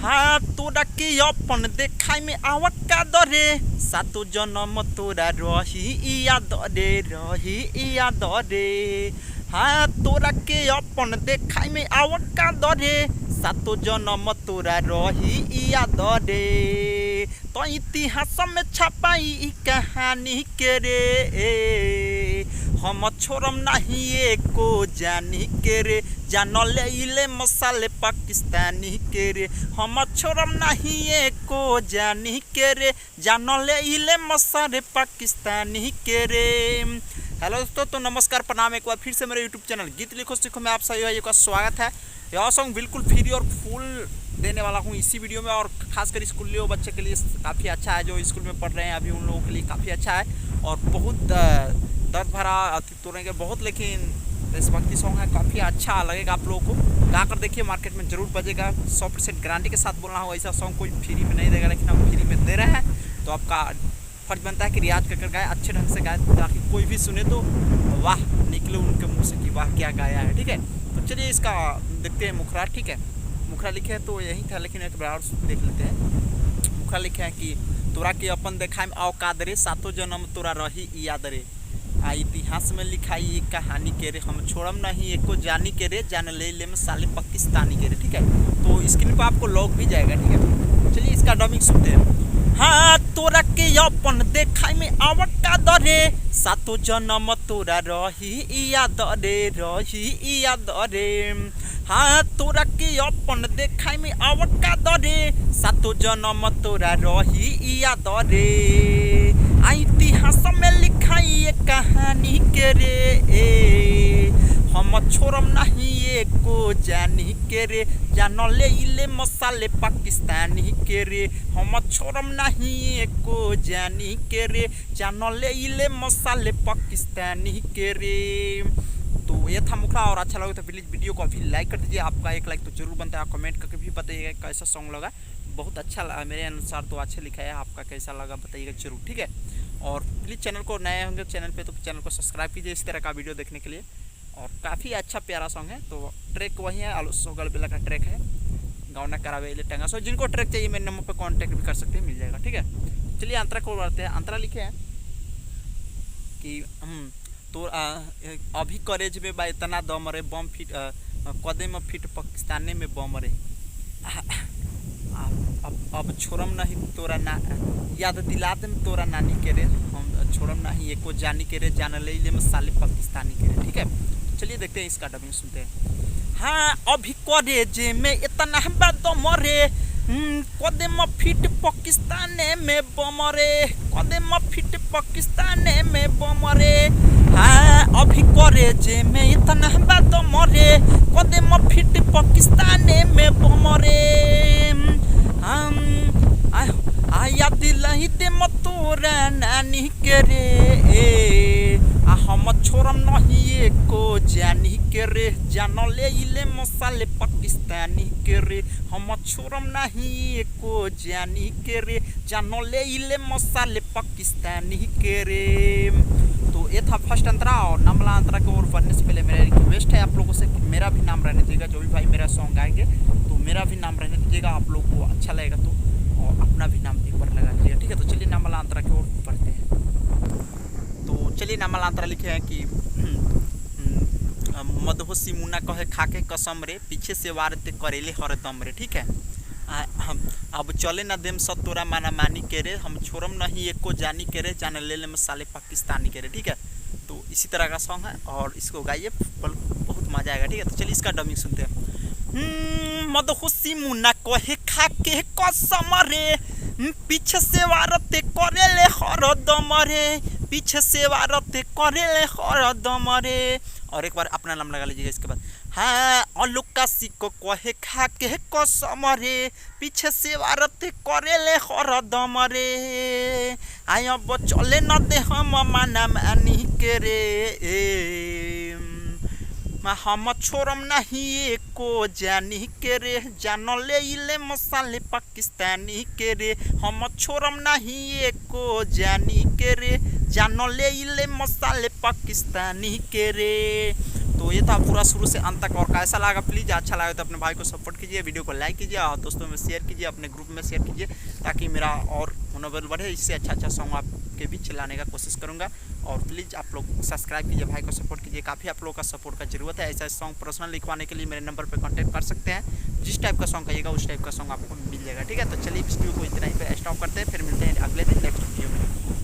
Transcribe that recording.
हाँ तोरा के अपन देखाई में आवत का दरे सातो जन्म तोरा रही याद रे हाँ तोरा के अपन देखाई में आवत का दरे सातो जन्म तोरा रही याद रे तो इतिहास में छपाई ई कहानी के रे हम छोड़म नहीं एको जानी के रे जानले इले मसाले पाकिस्तानी के रे हम छोड़म नहीं एको जानी के रे जानले इले मसाले पाकिस्तानी के रे। हेलो दोस्तों, तो नमस्कार प्रणाम, एक बार फिर से मेरे यूट्यूब चैनल गीत लिखो सीखो में आप सभी भाइयों का स्वागत है। यह सॉन्ग बिल्कुल फ्री और फुल देने वाला हूँ इसी वीडियो में, और खासकर स्कूली बच्चे के लिए काफ़ी अच्छा है, जो स्कूल में पढ़ रहे हैं अभी उन लोगों के लिए काफ़ी अच्छा है और बहुत दर्द भरा तोड़ेंगे बहुत, लेकिन देशभक्ति सॉन्ग है, काफ़ी अच्छा लगेगा आप लोगों को। गा कर देखिए, मार्केट में जरूर बजेगा, 100% गारंटी के साथ बोलना हो। ऐसा सॉन्ग कोई फ्री में नहीं देगा, लेकिन हम फ्री में दे रहे हैं, तो आपका फर्ज बनता है कि रियाज कर गाए, अच्छे ढंग से गाए, ताकि कोई भी सुने तो वाह निकले उनके मुँह से कि वाह क्या गाया है। ठीक है, तो चलिए इसका देखते हैं मुखरा। ठीक है, मुखरा लिखे है तो यही था, लेकिन एक बार देख लेते हैं। मुखरा लिखे है कि तोरा के अपन देखा में औकात रे सातों जन्म तोरा रही याद रे आ इतिहास में लिखाई ये कहानी के रे हम छोड़म नहीं एको जानी के रे जान ले में साले पाकिस्तानी के रे। ठीक है, तो स्क्रीन पर आपको लॉग भी जाएगा। ठीक है, चलिए इसका डबिंग सुनते हैं। हाँ तोरा के अपन देखा में आवत का दरे सातों जन्म तोरा रही याद रे हाँ तोरा के अपन देखा में आवत का दरे सातों जन्म तोरा रही याद रे इतिहास में लिखाई ये कहानी के रे हम छोड़म नहीं एको जानी के रे जानले इले मसाले पाकिस्तानी के रे हम छोड़म नहीं एको जानी के रे जानले इले मसाले पाकिस्तानी के रे। तो ये था मुखड़ा, और अच्छा लगे तो प्लीज़ वीडियो को अभी लाइक कर दीजिए। आपका एक लाइक तो जरूर बनता है, कमेंट करके भी बताइएगा कैसा सॉन्ग लगा। बहुत अच्छा लगा मेरे अनुसार, तो अच्छा लिखा है, आपका कैसा लगा बताइएगा जरूर। ठीक है, और प्लीज़ चैनल को नए होंगे चैनल पे तो चैनल को सब्सक्राइब कीजिए इस तरह का वीडियो देखने के लिए। और काफ़ी अच्छा प्यारा सॉन्ग है, तो ट्रैक वही है, आलोसो गलबेला का ट्रैक है, गावना करावे टंगा। सो जिनको ट्रैक चाहिए मेरे नंबर पर कॉन्टैक्ट भी कर सकते हैं, मिल जाएगा। ठीक है, चलिए अंतरा को बढ़ते हैं। अंतरा लिखे हैं कि तो अभी कॉलेज में बा इतना दम रे बम फिट कदे में फिट पाकिस्तानी में बम रे अब छोड़म नहीं तोरा ना याद दिला दे तोरा नानी के रे हम छोड़म नहीं एको जानी के रे जान ले में साले पाकिस्तानी के रे। ठीक है, चलिए देखते हैं इसका डबिंग सुनते हैं। हाँ अभी कॉलेज में इतना दम रे कदे में फिट पाकिस्तानी में बम रे कदे में फिट पाकिस्तानी में बम रे हाँ अभी कॉलेज में इतना दम रे कदे में फिट पाकिस्तानी में बम रे आया दिल दे तोरा नानी के रे हम छोड़म नहीं एको जानी के रे जानले इले मसाले पाकिस्तानी के रे हम छोड़म नहीं एको जानी के रे जानले इले मसाले पाकिस्तानी के रे। तो ये था फर्स्ट अंतरा, और नमला अंतरा की ओर बढ़ने से पहले मेरा रिक्वेस्ट है आप लोगों से कि मेरा भी नाम रहने दीजिएगा। जो भी भाई मेरा सॉन्ग गाएंगे तो मेरा भी नाम रहने दीजिएगा, आप लोग को अच्छा लगेगा तो, और अपना भी नाम एक बार लगा लीजिएगा। ठीक है, तो चलिए नमला अंतरा की ओर बढ़ते हैं। तो चलिए नमला अंतरा लिखे हैं कि मदहोशी मुन्ना कहे खाके कसम रे पीछे से वारते करेले हर दम रे। ठीक है, हम अब चले ना देम सब तोरा माना मानी के रे हम छोड़म नहीं एको जानी के रे जान ले में साले पाकिस्तानी के रे। ठीक है, तो इसी तरह का सॉन्ग है और इसको गाइए, बहुत मजा आएगा। ठीक है, तो चलिए इसका डबिंग सुनते हैं। मदहोशी मुन्ना कहे खाके कसम रे पीछे से वारते करेले हर दम रे पीछे से वारते करेले हर दम रे। और एक बार अपना नाम लगा लीजिएगा इसके बाद। हाँ अलुकासी को कहे खाके कसम रे पीछे से वारते करेले हर दम रे आय अब चले न दे हम माना मानी के रे हम छोड़म नहीं एको जानी के रे जानले इले मसाले पाकिस्तानी के रे हम छोड़म नहीं एको जानी के रे जानले इले मसाले पाकिस्तानी के रे। तो ये था पूरा शुरू से अंत तक। और कैसा लगा प्लीज़, अच्छा लगा तो अपने भाई को सपोर्ट कीजिए, वीडियो को लाइक कीजिए और दोस्तों में शेयर कीजिए, अपने ग्रुप में शेयर कीजिए, ताकि मेरा और मनोबल बढ़े। इससे अच्छा सॉन्ग आपके बीच चलाने का कोशिश करूँगा। और प्लीज़ आप लोग सब्सक्राइब कीजिए, भाई को सपोर्ट कीजिए, काफ़ी आप लोगों का सपोर्ट का ज़रूरत है। ऐसा सॉन्ग पर्सनल लिखवाने के लिए मेरे नंबर पर कॉन्टैक्ट कर सकते हैं। जिस टाइप का सॉन्ग कहिएगा उस टाइप का सॉन्ग आपको मिल जाएगा, ठीक है। तो चलिए इस वीडियो को इतना ही पे स्टॉप करते हैं, फिर मिलते हैं अगले दिन नेक्स्ट वीडियो में।